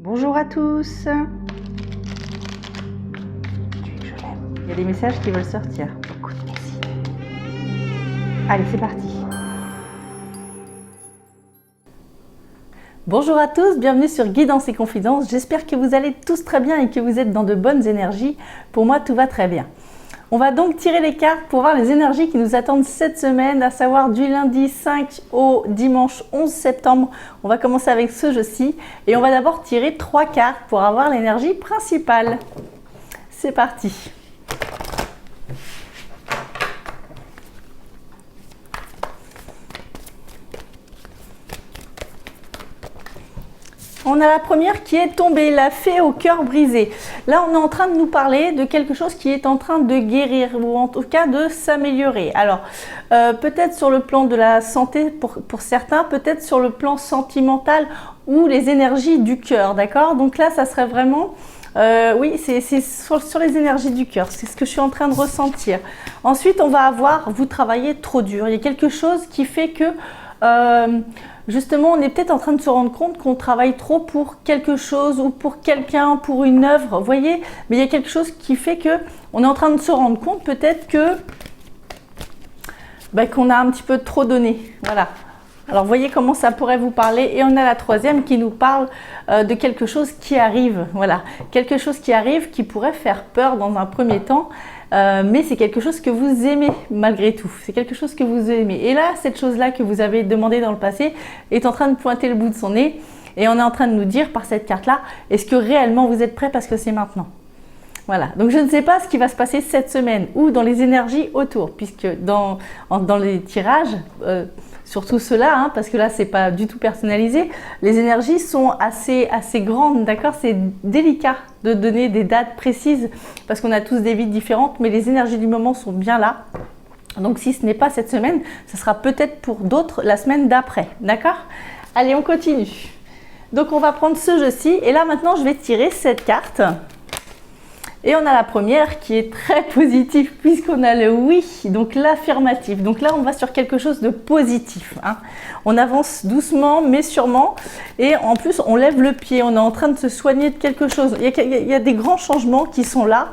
Bonjour à tous. Il y a des messages qui veulent sortir. Écoute, merci. Allez, c'est parti. Bonjour à tous, bienvenue sur Guidance et Confidences. J'espère que vous allez tous très bien et que vous êtes dans de bonnes énergies. Pour moi, tout va très bien. On va donc tirer les cartes pour voir les énergies qui nous attendent cette semaine, à savoir du lundi 5 au dimanche 11 septembre. On va commencer avec ce jeu-ci et on va d'abord tirer 3 cartes pour avoir l'énergie principale. C'est parti. On a la première qui est tombée, la fée au cœur brisé. Là, on est en train de nous parler de quelque chose qui est en train de guérir ou en tout cas de s'améliorer. Alors, peut-être sur le plan de la santé pour certains, peut-être sur le plan sentimental ou les énergies du cœur, d'accord? Donc là, ça serait vraiment... oui, c'est sur les énergies du cœur, c'est ce que je suis en train de ressentir. Ensuite, on va avoir, vous travaillez trop dur. Il y a quelque chose qui fait que... justement, on est peut-être en train de se rendre compte qu'on travaille trop pour quelque chose ou pour quelqu'un, pour une œuvre, vous voyez. Mais il y a quelque chose qui fait que on est en train de se rendre compte peut-être que qu'on a un petit peu trop donné. Voilà. Alors, voyez comment ça pourrait vous parler. Et on a la troisième qui nous parle de quelque chose qui arrive. Voilà, quelque chose qui arrive qui pourrait faire peur dans un premier temps. Mais c'est quelque chose que vous aimez malgré tout. C'est quelque chose que vous aimez. Et là, cette chose-là que vous avez demandé dans le passé est en train de pointer le bout de son nez. Et on est en train de nous dire par cette carte-là, est-ce que réellement vous êtes prêt parce que c'est maintenant? Voilà, donc je ne sais pas ce qui va se passer cette semaine ou dans les énergies autour, puisque dans les tirages, surtout ceux-là, hein, parce que là, c'est pas du tout personnalisé, les énergies sont assez grandes, d'accord? C'est délicat de donner des dates précises, parce qu'on a tous des vies différentes, mais les énergies du moment sont bien là. Donc si ce n'est pas cette semaine, ce sera peut-être pour d'autres la semaine d'après, d'accord? Allez, on continue. Donc on va prendre ce jeu-ci, et là maintenant, je vais tirer cette carte. Et on a la première qui est très positive puisqu'on a le oui, donc l'affirmatif. Donc là, on va sur quelque chose de positif, hein. On avance doucement mais sûrement et en plus, on lève le pied. On est en train de se soigner de quelque chose. Il y a des grands changements qui sont là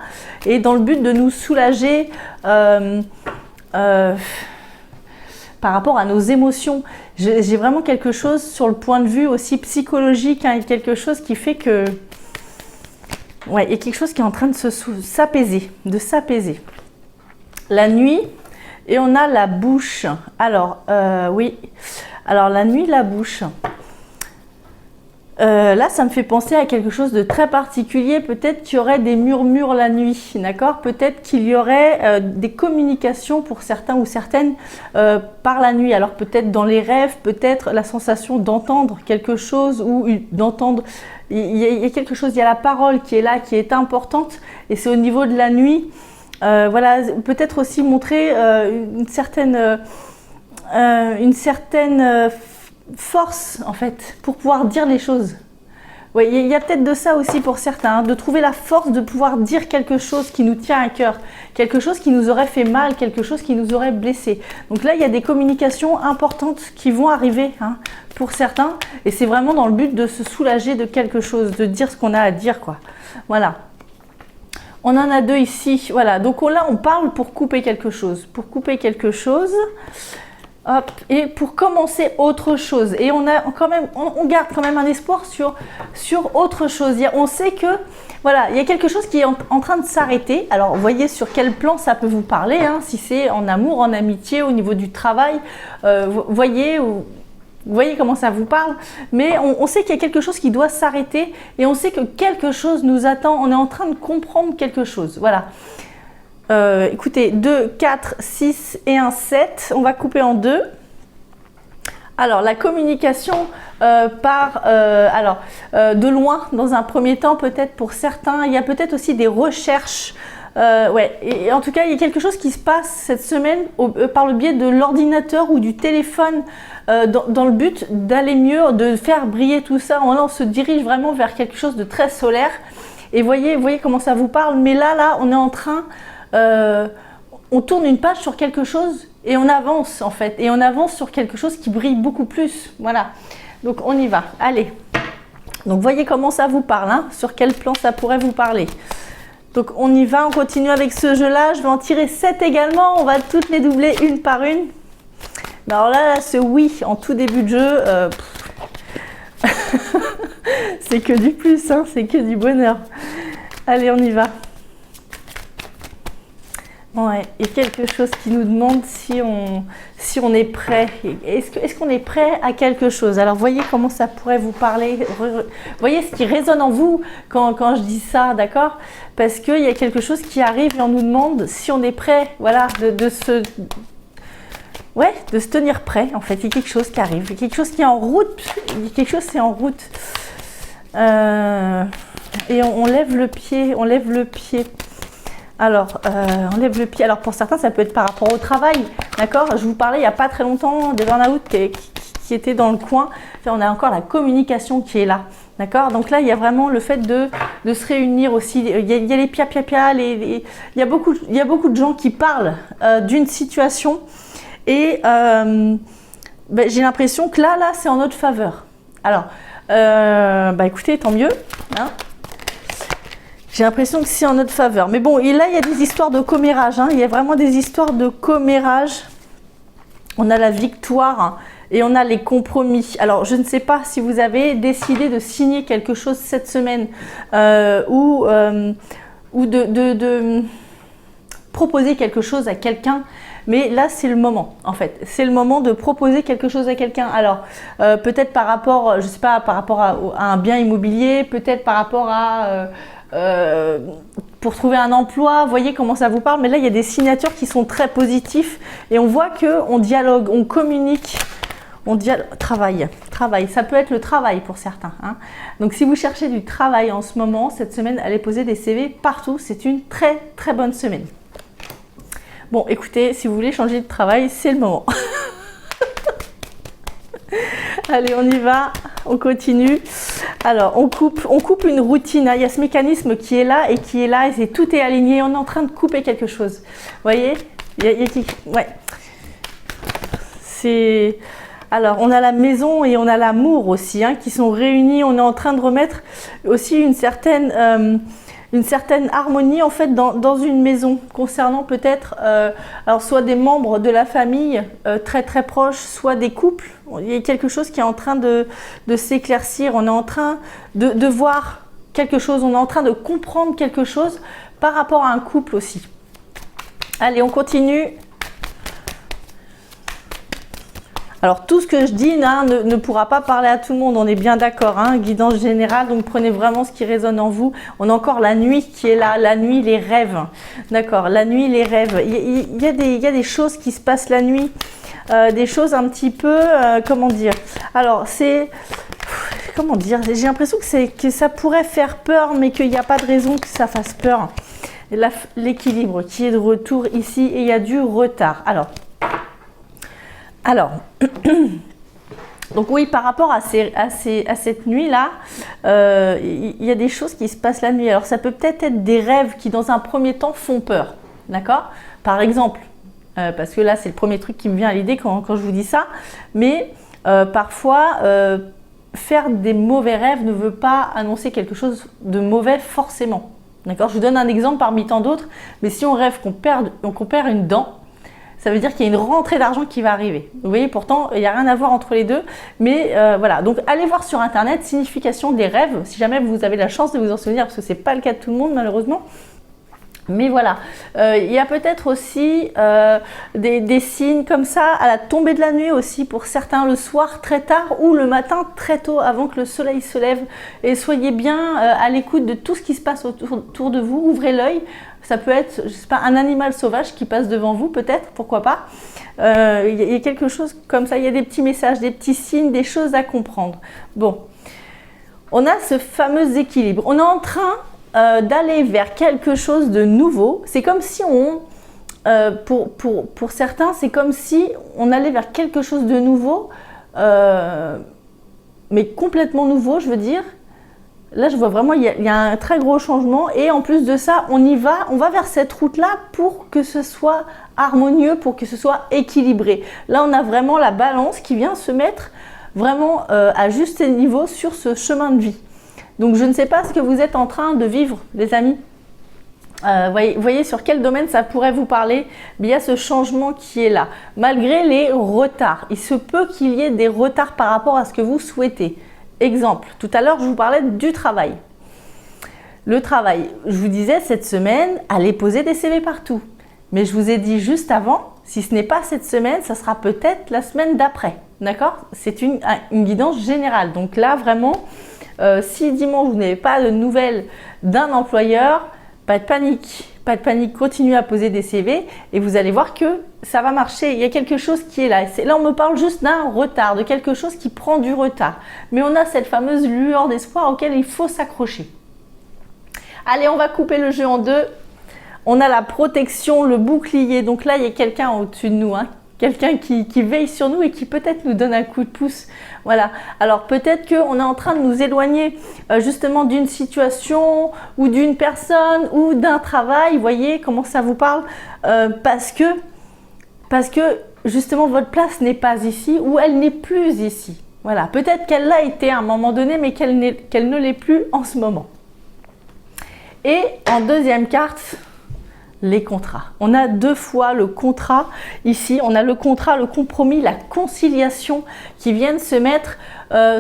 et dans le but de nous soulager par rapport à nos émotions. J'ai vraiment quelque chose sur le point de vue aussi psychologique, hein, quelque chose qui fait que... ouais, il y a quelque chose qui est en train de s'apaiser, La nuit, et on a la bouche. Alors, oui, alors la nuit, la bouche. Là, ça me fait penser à quelque chose de très particulier. Peut-être qu'il y aurait des murmures la nuit, d'accord? Peut-être qu'il y aurait des communications pour certains ou certaines par la nuit. Alors peut-être dans les rêves, peut-être la sensation d'entendre quelque chose ou d'entendre... Il y a quelque chose, il y a la parole qui est là, qui est importante. Et c'est au niveau de la nuit. Voilà, peut-être aussi montrer une certaine force, en fait, pour pouvoir dire les choses. Oui, il y a peut-être de ça aussi pour certains, hein, de trouver la force de pouvoir dire quelque chose qui nous tient à cœur, quelque chose qui nous aurait fait mal, quelque chose qui nous aurait blessé. Donc là, il y a des communications importantes qui vont arriver, hein, pour certains, et c'est vraiment dans le but de se soulager de quelque chose, de dire ce qu'on a à dire, quoi. Voilà. On en a deux ici, voilà. Donc là, on parle pour couper quelque chose, Hop, et pour commencer autre chose, et on garde quand même un espoir sur autre chose. On sait que voilà, il y a quelque chose qui est en train de s'arrêter. Alors, voyez sur quel plan ça peut vous parler, hein, si c'est en amour, en amitié, au niveau du travail. Voyez comment ça vous parle. Mais on sait qu'il y a quelque chose qui doit s'arrêter, et on sait que quelque chose nous attend. On est en train de comprendre quelque chose. Voilà. Écoutez, 2, 4, 6 et un 7, on va couper en deux. Alors, la communication de loin, dans un premier temps, peut-être pour certains. Il y a peut-être aussi des recherches. Ouais, et en tout cas, il y a quelque chose qui se passe cette semaine par le biais de l'ordinateur ou du téléphone dans le but d'aller mieux, de faire briller tout ça. On se dirige vraiment vers quelque chose de très solaire. Et voyez comment ça vous parle. Mais là, on est en train... on tourne une page sur quelque chose et on avance en fait. Et on avance sur quelque chose qui brille beaucoup plus. Voilà. Donc on y va. Allez. Donc voyez comment ça vous parle, hein, sur quel plan ça pourrait vous parler. Donc on y va, on continue avec ce jeu-là. Je vais en tirer 7 également, on va toutes les doubler une par une. Mais alors là, ce oui en tout début de jeu, c'est que du plus, hein, c'est que du bonheur. Allez, on y va. Ouais, il y a quelque chose qui nous demande si on est prêt. Est-ce qu'on est prêt à quelque chose? Alors, voyez comment ça pourrait vous parler. Voyez ce qui résonne en vous quand je dis ça, d'accord? Parce qu'il y a quelque chose qui arrive et on nous demande si on est prêt, voilà, de se tenir prêt. En fait, il y a quelque chose qui arrive, il y a quelque chose qui est en route. Il y a quelque chose qui est en route. Et on lève le pied, on lève le pied. Alors, on lève le pied. Alors, pour certains, ça peut être par rapport au travail, d'accord? Je vous parlais il n'y a pas très longtemps des burn-out qui étaient dans le coin. Enfin, on a encore la communication qui est là, d'accord? Donc là, il y a vraiment le fait de se réunir aussi. Il y a les pia-pia-pia, il y a beaucoup de gens qui parlent d'une situation et j'ai l'impression que là, c'est en notre faveur. Alors, écoutez, tant mieux, hein? J'ai l'impression que c'est en notre faveur. Mais bon, et là, il y a des histoires de commérage. Hein. Il y a vraiment des histoires de commérage. On a la victoire, hein, et on a les compromis. Alors, je ne sais pas si vous avez décidé de signer quelque chose cette semaine ou de proposer quelque chose à quelqu'un. Mais là, c'est le moment, en fait. C'est le moment de proposer quelque chose à quelqu'un. Alors, peut-être par rapport, je sais pas, par rapport à un bien immobilier, peut-être par rapport à... pour trouver un emploi, voyez comment ça vous parle. Mais là, il y a des signatures qui sont très positifs et on voit qu'on dialogue, on communique, travail, ça peut être le travail pour certains, hein. Donc, si vous cherchez du travail en ce moment, cette semaine, allez poser des CV partout. C'est une très, très bonne semaine. Bon, écoutez, si vous voulez changer de travail, c'est le moment. Allez, on y va, on continue. Alors, on coupe une routine. Il y a ce mécanisme qui est là et tout est aligné. On est en train de couper quelque chose. Vous voyez? Ouais. Alors, on a la maison et on a l'amour aussi, hein, qui sont réunis. On est en train de remettre aussi une certaine harmonie en fait dans une maison concernant peut-être alors soit des membres de la famille très très proches, soit des couples. Il y a quelque chose qui est en train de s'éclaircir, on est en train de voir quelque chose, on est en train de comprendre quelque chose par rapport à un couple aussi. Allez, on continue. Alors, tout ce que je dis ne pourra pas parler à tout le monde, on est bien d'accord, hein, guidance générale, donc prenez vraiment ce qui résonne en vous. On a encore la nuit qui est là, la nuit, les rêves, d'accord, la nuit, les rêves. Il y a des choses qui se passent la nuit, des choses un petit peu, comment dire, alors comment dire, j'ai l'impression que ça pourrait faire peur, mais qu'il n'y a pas de raison que ça fasse peur. L'équilibre qui est de retour ici et il y a du retard. Alors, donc oui, par rapport à cette nuit-là, il y a des choses qui se passent la nuit. Alors, ça peut peut-être être des rêves qui, dans un premier temps, font peur. D'accord? Par exemple, parce que là, c'est le premier truc qui me vient à l'idée quand je vous dis ça. Mais parfois, faire des mauvais rêves ne veut pas annoncer quelque chose de mauvais forcément. D'accord? Je vous donne un exemple parmi tant d'autres. Mais si on rêve qu'on perd une dent, ça veut dire qu'il y a une rentrée d'argent qui va arriver. Vous voyez, pourtant, il n'y a rien à voir entre les deux. Mais voilà, donc allez voir sur Internet, signification des rêves, si jamais vous avez la chance de vous en souvenir, parce que ce n'est pas le cas de tout le monde, malheureusement. Mais voilà, il y a peut-être aussi des signes comme ça à la tombée de la nuit aussi, pour certains le soir très tard ou le matin très tôt avant que le soleil se lève. Et soyez bien à l'écoute de tout ce qui se passe autour de vous, ouvrez l'œil. Ça peut être, je sais pas, un animal sauvage qui passe devant vous, peut-être, pourquoi pas. Il y a quelque chose comme ça, il y a des petits messages, des petits signes, des choses à comprendre. Bon, on a ce fameux équilibre. On est en train d'aller vers quelque chose de nouveau. C'est comme si pour certains, c'est comme si on allait vers quelque chose de nouveau, mais complètement nouveau, je veux dire. Là, je vois vraiment, il y a un très gros changement et en plus de ça, on va vers cette route-là pour que ce soit harmonieux, pour que ce soit équilibré. Là, on a vraiment la balance qui vient se mettre vraiment à juste niveau sur ce chemin de vie. Donc je ne sais pas ce que vous êtes en train de vivre, les amis. Voyez sur quel domaine ça pourrait vous parler. Il y a ce changement qui est là. Malgré les retards, il se peut qu'il y ait des retards par rapport à ce que vous souhaitez. Exemple, tout à l'heure je vous parlais du travail. Le travail, je vous disais cette semaine, allez poser des CV partout. Mais je vous ai dit juste avant, si ce n'est pas cette semaine, ça sera peut-être la semaine d'après. D'accord? C'est une guidance générale. Donc là, vraiment, si dimanche vous n'avez pas de nouvelles d'un employeur, pas de panique, continuez à poser des CV et vous allez voir que ça va marcher. Il y a quelque chose qui est là. Là, on me parle juste d'un retard, de quelque chose qui prend du retard. Mais on a cette fameuse lueur d'espoir auquel il faut s'accrocher. Allez, on va couper le jeu en deux. On a la protection, le bouclier. Donc là, il y a quelqu'un au-dessus de nous, hein. Quelqu'un qui veille sur nous et qui peut-être nous donne un coup de pouce. Voilà. Alors peut-être qu'on est en train de nous éloigner justement d'une situation ou d'une personne ou d'un travail. Vous voyez comment ça vous parle parce que justement votre place n'est pas ici ou elle n'est plus ici. Voilà. Peut-être qu'elle l'a été à un moment donné mais qu'elle ne l'est plus en ce moment. Et en deuxième carte, les contrats. On a deux fois le contrat ici. On a le contrat, le compromis, la conciliation qui viennent se mettre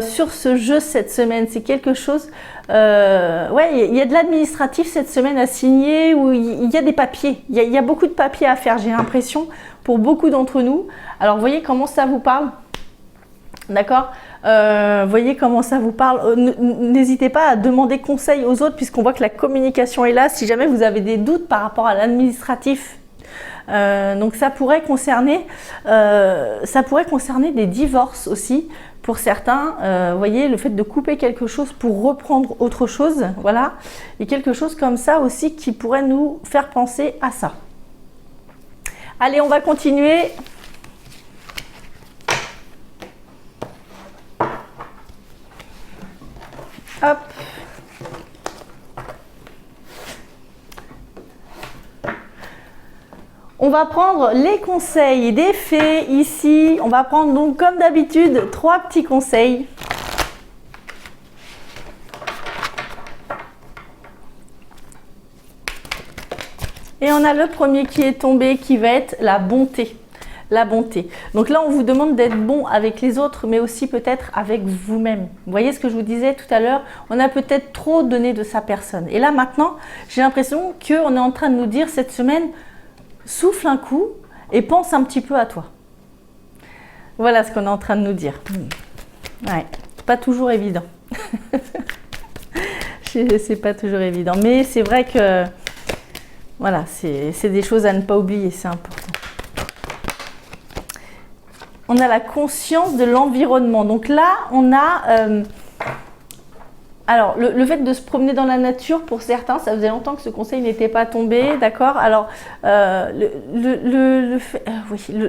sur ce jeu cette semaine. C'est quelque chose... ouais, il y a de l'administratif cette semaine à signer où il y a des papiers. Il y a beaucoup de papiers à faire, j'ai l'impression, pour beaucoup d'entre nous. Alors, voyez comment ça vous parle? D'accord? Voyez comment ça vous parle. N'hésitez pas à demander conseil aux autres puisqu'on voit que la communication est là. Si jamais vous avez des doutes par rapport à l'administratif, donc ça pourrait concerner des divorces aussi pour certains. Voyez, le fait de couper quelque chose pour reprendre autre chose, voilà, et quelque chose comme ça aussi qui pourrait nous faire penser à ça. Allez, on va continuer. Hop. On va prendre les conseils des fées ici. On va prendre donc comme d'habitude 3 petits conseils. Et on a le premier qui est tombé qui va être la bonté. La bonté. Donc là, on vous demande d'être bon avec les autres, mais aussi peut-être avec vous-même. Vous voyez ce que je vous disais tout à l'heure? On a peut-être trop donné de sa personne. Et là, maintenant, j'ai l'impression qu'on est en train de nous dire cette semaine, souffle un coup et pense un petit peu à toi. Voilà ce qu'on est en train de nous dire. Ouais, pas toujours évident. C'est pas toujours évident. Mais c'est vrai que, voilà, c'est des choses à ne pas oublier, c'est important. On a la conscience de l'environnement. Donc là, on a... alors, le fait de se promener dans la nature, pour certains, ça faisait longtemps que ce conseil n'était pas tombé, d'accord? Alors,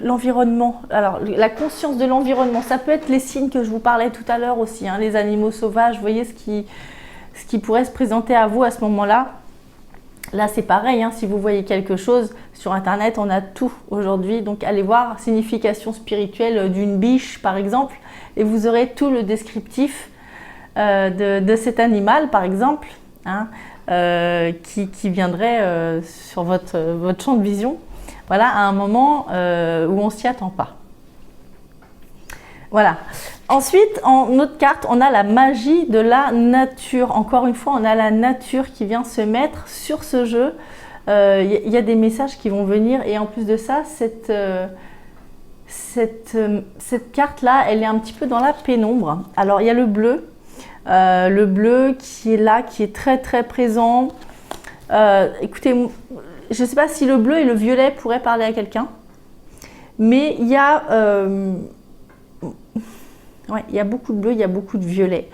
l'environnement, alors la conscience de l'environnement, ça peut être les signes que je vous parlais tout à l'heure aussi, hein, les animaux sauvages, vous voyez ce qui pourrait se présenter à vous à ce moment-là. Là, c'est pareil, hein, si vous voyez quelque chose sur Internet, on a tout aujourd'hui. Donc, allez voir signification spirituelle d'une biche, par exemple, et vous aurez tout le descriptif de cet animal, par exemple, hein, qui viendrait sur votre champ de vision, voilà, à un moment où on ne s'y attend pas. Voilà. Ensuite, en autre carte, on a la magie de la nature. Encore une fois, on a la nature qui vient se mettre sur ce jeu. Il y a des messages qui vont venir et en plus de ça, cette carte-là, elle est un petit peu dans la pénombre. Alors, il y a le bleu qui est là, qui est très très présent. Écoutez, je ne sais pas si le bleu et le violet pourraient parler à quelqu'un, mais il y a... ouais, il y a beaucoup de bleu, il y a beaucoup de violet.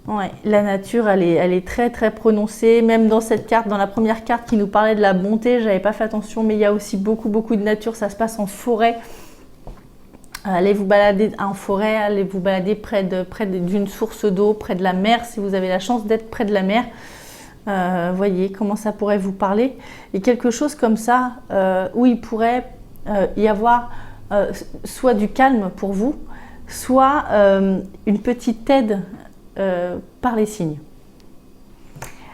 Ouais, la nature, elle est très très prononcée. Même dans cette carte, dans la première carte qui nous parlait de la bonté, j'avais pas fait attention, mais il y a aussi beaucoup de nature. Ça se passe en forêt. Allez vous balader en forêt, allez vous balader près d'une source d'eau, près de la mer, si vous avez la chance d'être près de la mer. Voyez comment ça pourrait vous parler. Et quelque chose comme ça, où il pourrait y avoir soit du calme pour vous, soit une petite aide par les signes.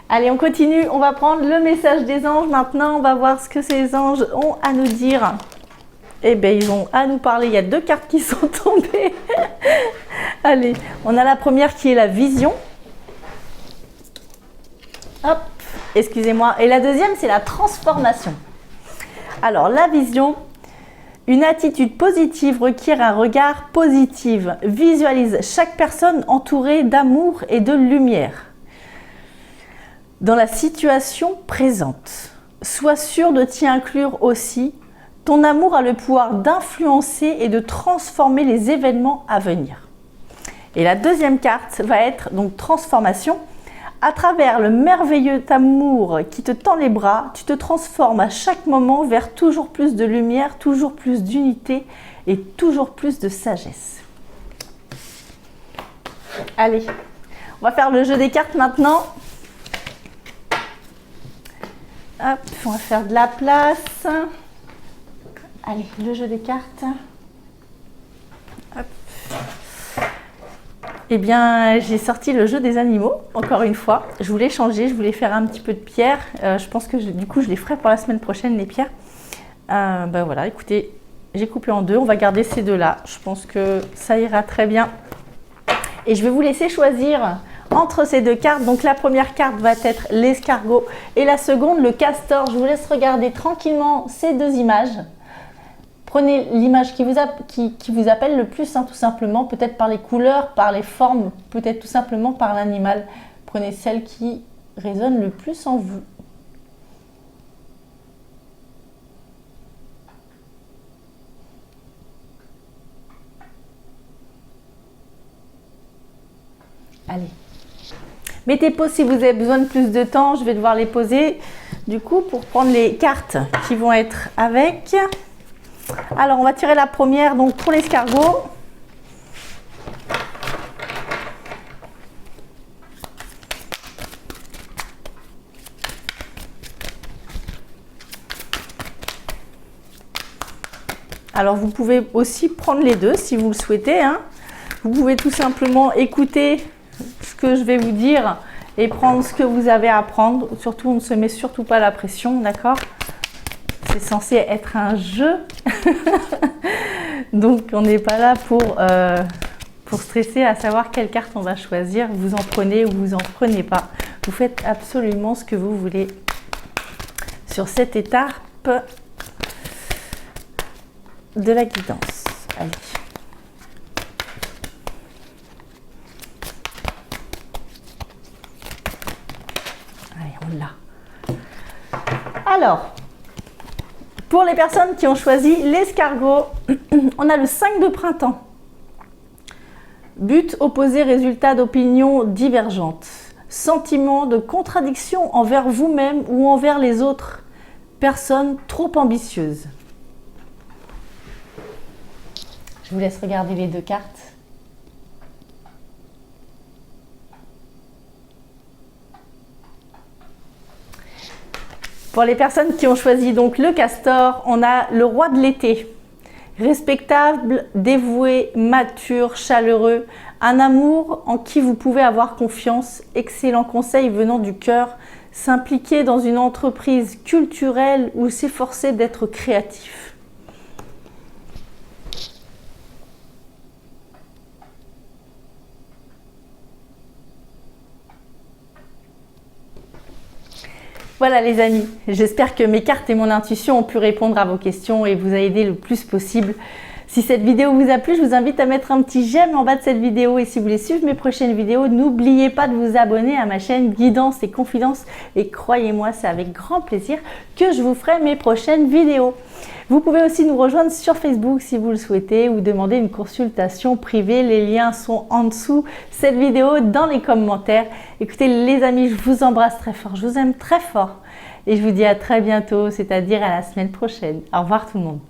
Allez, on continue, on va prendre le message des anges maintenant, on va voir ce que ces anges ont à nous dire. Eh bien, ils vont à nous parler, il y a 2 cartes qui sont tombées. Allez, on a la première qui est la vision. Hop, excusez-moi. Et la deuxième, c'est la transformation. Alors, la vision, une attitude positive requiert un regard positif. Visualise chaque personne entourée d'amour et de lumière. Dans la situation présente, sois sûr de t'y inclure aussi. Ton amour a le pouvoir d'influencer et de transformer les événements à venir. Et la deuxième carte va être donc transformation. À travers le merveilleux amour qui te tend les bras, tu te transformes à chaque moment vers toujours plus de lumière, toujours plus d'unité et toujours plus de sagesse. Allez, on va faire le jeu des cartes maintenant. Hop, on va faire de la place. Allez, le jeu des cartes. Hop. Eh bien, j'ai sorti le jeu des animaux, encore une fois. Je voulais changer, je voulais faire un petit peu de pierre. Je pense que du coup, je les ferai pour la semaine prochaine, les pierres. Ben voilà, écoutez, j'ai coupé en 2. On va garder ces 2-là. Je pense que ça ira très bien. Et je vais vous laisser choisir entre ces 2 cartes. Donc la première carte va être l'escargot et la seconde le castor. Je vous laisse regarder tranquillement ces 2 images. Prenez l'image qui vous appelle le plus, hein, tout simplement, peut-être par les couleurs, par les formes, peut-être tout simplement par l'animal. Prenez celle qui résonne le plus en vous. Allez. Mettez pause si vous avez besoin de plus de temps. Je vais devoir les poser du coup pour prendre les cartes qui vont être avec. Alors, on va tirer la première donc pour l'escargot. Alors, vous pouvez aussi prendre les 2 si vous le souhaitez, hein. Vous pouvez tout simplement écouter ce que je vais vous dire et prendre ce que vous avez à prendre. Surtout, on ne se met surtout pas la pression, d'accord ? C'est censé être un jeu. Donc, on n'est pas là pour stresser à savoir quelle carte on va choisir. Vous en prenez ou vous en prenez pas. Vous faites absolument ce que vous voulez sur cette étape de la guidance. Allez. Allez, on l'a. Alors, pour les personnes qui ont choisi l'escargot, on a le 5 de printemps. But opposé, résultat d'opinions divergentes. Sentiment de contradiction envers vous-même ou envers les autres personnes trop ambitieuses. Je vous laisse regarder les 2 cartes. Pour les personnes qui ont choisi donc le castor, on a le roi de l'été. Respectable, dévoué, mature, chaleureux, un amour en qui vous pouvez avoir confiance, excellent conseil venant du cœur, s'impliquer dans une entreprise culturelle ou s'efforcer d'être créatif. Voilà les amis, j'espère que mes cartes et mon intuition ont pu répondre à vos questions et vous aider le plus possible. Si cette vidéo vous a plu, je vous invite à mettre un petit j'aime en bas de cette vidéo et si vous voulez suivre mes prochaines vidéos, n'oubliez pas de vous abonner à ma chaîne Guidance et Confidences et croyez-moi, c'est avec grand plaisir que je vous ferai mes prochaines vidéos. Vous pouvez aussi nous rejoindre sur Facebook si vous le souhaitez ou demander une consultation privée. Les liens sont en dessous cette vidéo dans les commentaires. Écoutez les amis, je vous embrasse très fort, je vous aime très fort et je vous dis à très bientôt, c'est-à-dire à la semaine prochaine. Au revoir tout le monde.